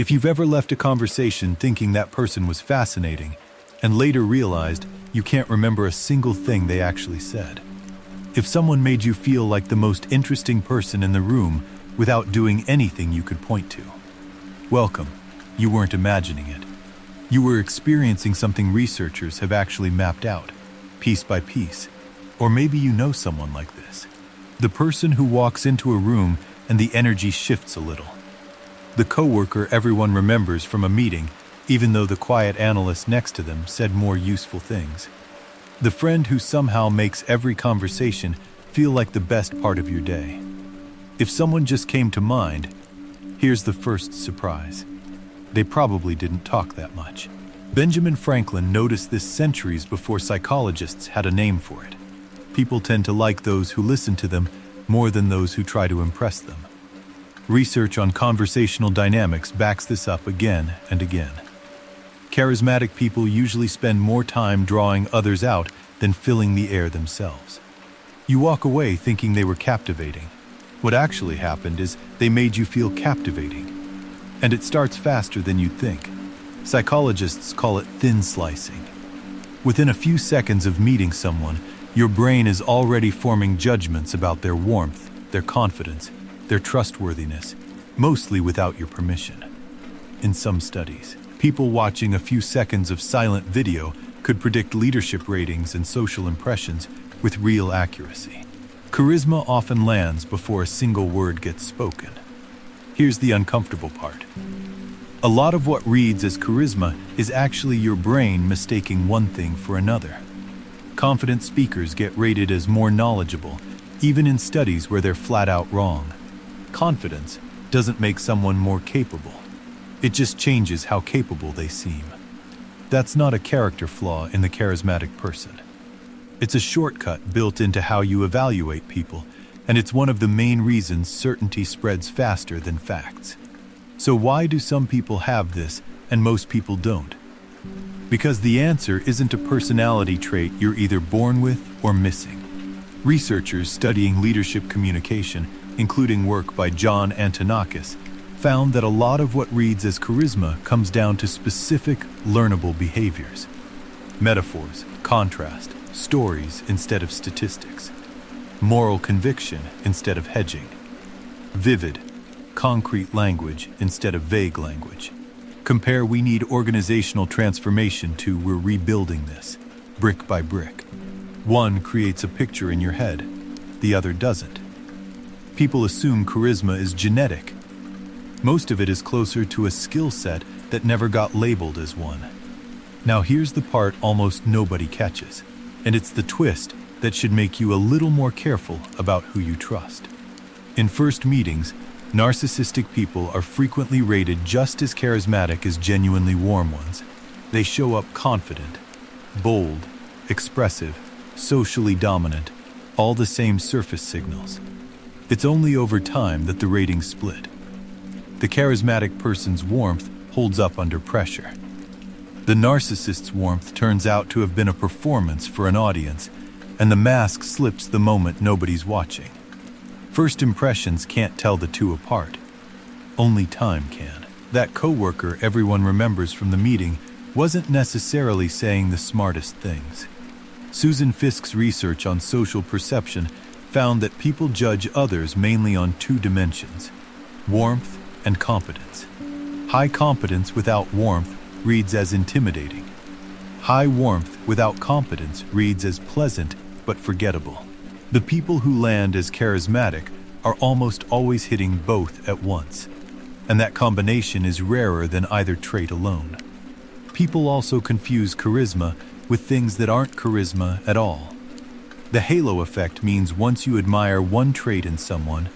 If you've ever left a conversation thinking that person was fascinating, and later realized you can't remember a single thing they actually said. If someone made you feel like the most interesting person in the room without doing anything you could point to. Welcome, you weren't imagining it. You were experiencing something researchers have actually mapped out, piece by piece. Or maybe you know someone like this. The person who walks into a room and the energy shifts a little. The coworker everyone remembers from a meeting, even though the quiet analyst next to them said more useful things. The friend who somehow makes every conversation feel like the best part of your day. If someone just came to mind, here's the first surprise. They probably didn't talk that much. Benjamin Franklin noticed this centuries before psychologists had a name for it. People tend to like those who listen to them more than those who try to impress them. Research on conversational dynamics backs this up again and again. Charismatic people usually spend more time drawing others out than filling the air themselves. You walk away thinking they were captivating. What actually happened is they made you feel captivating. And it starts faster than you'd think. Psychologists call it thin slicing. Within a few seconds of meeting someone, your brain is already forming judgments about their warmth, their confidence, their trustworthiness, mostly without your permission. In some studies, people watching a few seconds of silent video could predict leadership ratings and social impressions with real accuracy. Charisma often lands before a single word gets spoken. Here's the uncomfortable part. A lot of what reads as charisma is actually your brain mistaking one thing for another. Confident speakers get rated as more knowledgeable, even in studies where they're flat out wrong. Confidence doesn't make someone more capable. It just changes how capable they seem. That's not a character flaw in the charismatic person. It's a shortcut built into how you evaluate people, and it's one of the main reasons certainty spreads faster than facts. So why do some people have this and most people don't? Because the answer isn't a personality trait you're either born with or missing. Researchers studying leadership communication, including work by John Antonakis, found that a lot of what reads as charisma comes down to specific, learnable behaviors. Metaphors, contrast, stories instead of statistics. Moral conviction instead of hedging. Vivid, concrete language instead of vague language. Compare we need organizational transformation to we're rebuilding this, brick by brick. One creates a picture in your head, the other doesn't. People assume charisma is genetic. Most of it is closer to a skill set that never got labeled as one. Now here's the part almost nobody catches, and it's the twist that should make you a little more careful about who you trust. In first meetings, narcissistic people are frequently rated just as charismatic as genuinely warm ones. They show up confident, bold, expressive, socially dominant, all the same surface signals. It's only over time that the ratings split. The charismatic person's warmth holds up under pressure. The narcissist's warmth turns out to have been a performance for an audience, and the mask slips the moment nobody's watching. First impressions can't tell the two apart. Only time can. That coworker everyone remembers from the meeting wasn't necessarily saying the smartest things. Susan Fisk's research on social perception found that people judge others mainly on two dimensions: warmth and competence. High competence without warmth reads as intimidating. High warmth without competence reads as pleasant but forgettable. The people who land as charismatic are almost always hitting both at once, and that combination is rarer than either trait alone. People also confuse charisma with things that aren't charisma at all. The halo effect means once you admire one trait in someone,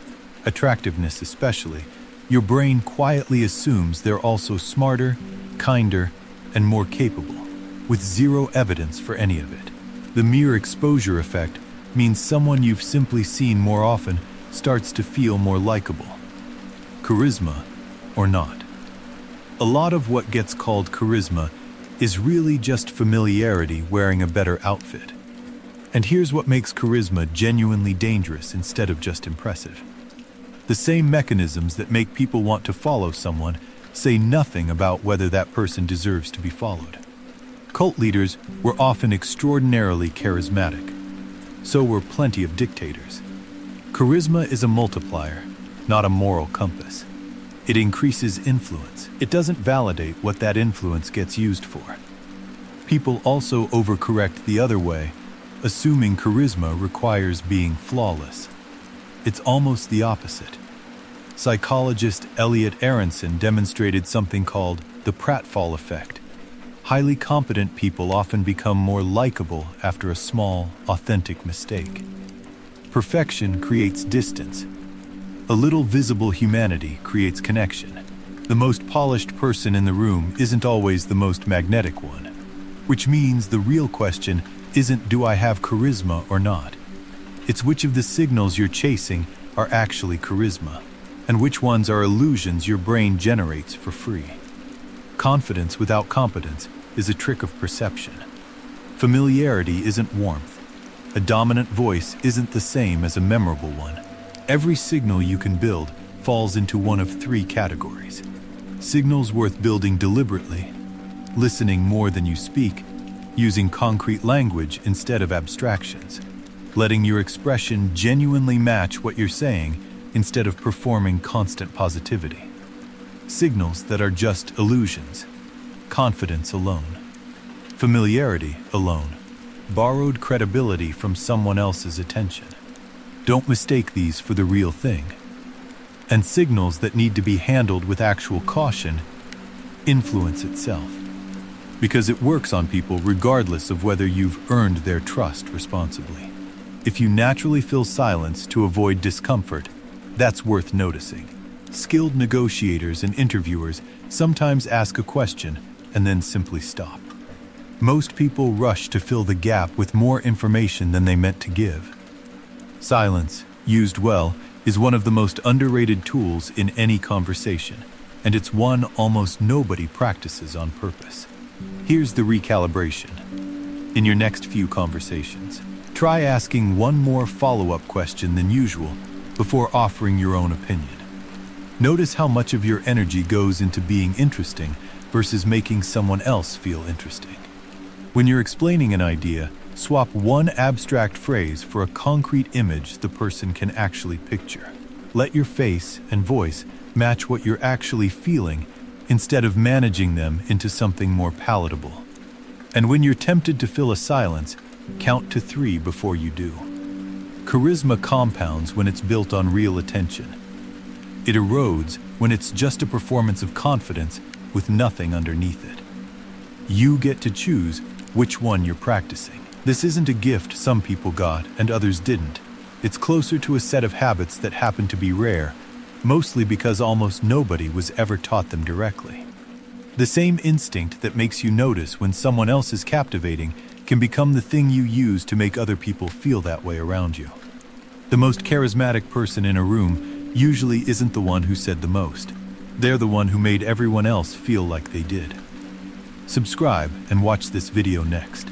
attractiveness especially, your brain quietly assumes they're also smarter, kinder, and more capable, with zero evidence for any of it. The mere exposure effect means someone you've simply seen more often starts to feel more likable. Charisma or not. A lot of what gets called charisma is really just familiarity wearing a better outfit. And here's what makes charisma genuinely dangerous instead of just impressive. The same mechanisms that make people want to follow someone say nothing about whether that person deserves to be followed. Cult leaders were often extraordinarily charismatic. So were plenty of dictators. Charisma is a multiplier, not a moral compass. It increases influence. It doesn't validate what that influence gets used for. People also overcorrect the other way, assuming charisma requires being flawless. It's almost the opposite. Psychologist Elliot Aronson demonstrated something called the pratfall effect. Highly competent people often become more likable after a small, authentic mistake. Perfection creates distance. A little visible humanity creates connection. The most polished person in the room isn't always the most magnetic one, which means the real question isn't do I have charisma or not. It's which of the signals you're chasing are actually charisma, and which ones are illusions your brain generates for free. Confidence without competence is a trick of perception. Familiarity isn't warmth. A dominant voice isn't the same as a memorable one. Every signal you can build falls into one of three categories. Signals worth building deliberately, listening more than you speak, using concrete language instead of abstractions, letting your expression genuinely match what you're saying instead of performing constant positivity. Signals that are just illusions. Confidence alone. Familiarity alone. Borrowed credibility from someone else's attention. Don't mistake these for the real thing. And signals that need to be handled with actual caution. Influence itself. Because it works on people regardless of whether you've earned their trust responsibly. If you naturally fill silence to avoid discomfort, that's worth noticing. Skilled negotiators and interviewers sometimes ask a question and then simply stop. Most people rush to fill the gap with more information than they meant to give. Silence, used well, is one of the most underrated tools in any conversation, and it's one almost nobody practices on purpose. Here's the recalibration. In your next few conversations, try asking one more follow-up question than usual before offering your own opinion. Notice how much of your energy goes into being interesting versus making someone else feel interesting. When you're explaining an idea, swap one abstract phrase for a concrete image the person can actually picture. Let your face and voice match what you're actually feeling instead of managing them into something more palatable. And when you're tempted to fill a silence, count to 3 before you do. Charisma compounds when it's built on real attention. It erodes when it's just a performance of confidence with nothing underneath it. You get to choose which one you're practicing. This isn't a gift some people got and others didn't. It's closer to a set of habits that happen to be rare, mostly because almost nobody was ever taught them directly. The same instinct that makes you notice when someone else is captivating can become the thing you use to make other people feel that way around you. The most charismatic person in a room usually isn't the one who said the most. They're the one who made everyone else feel like they did. Subscribe and watch this video next.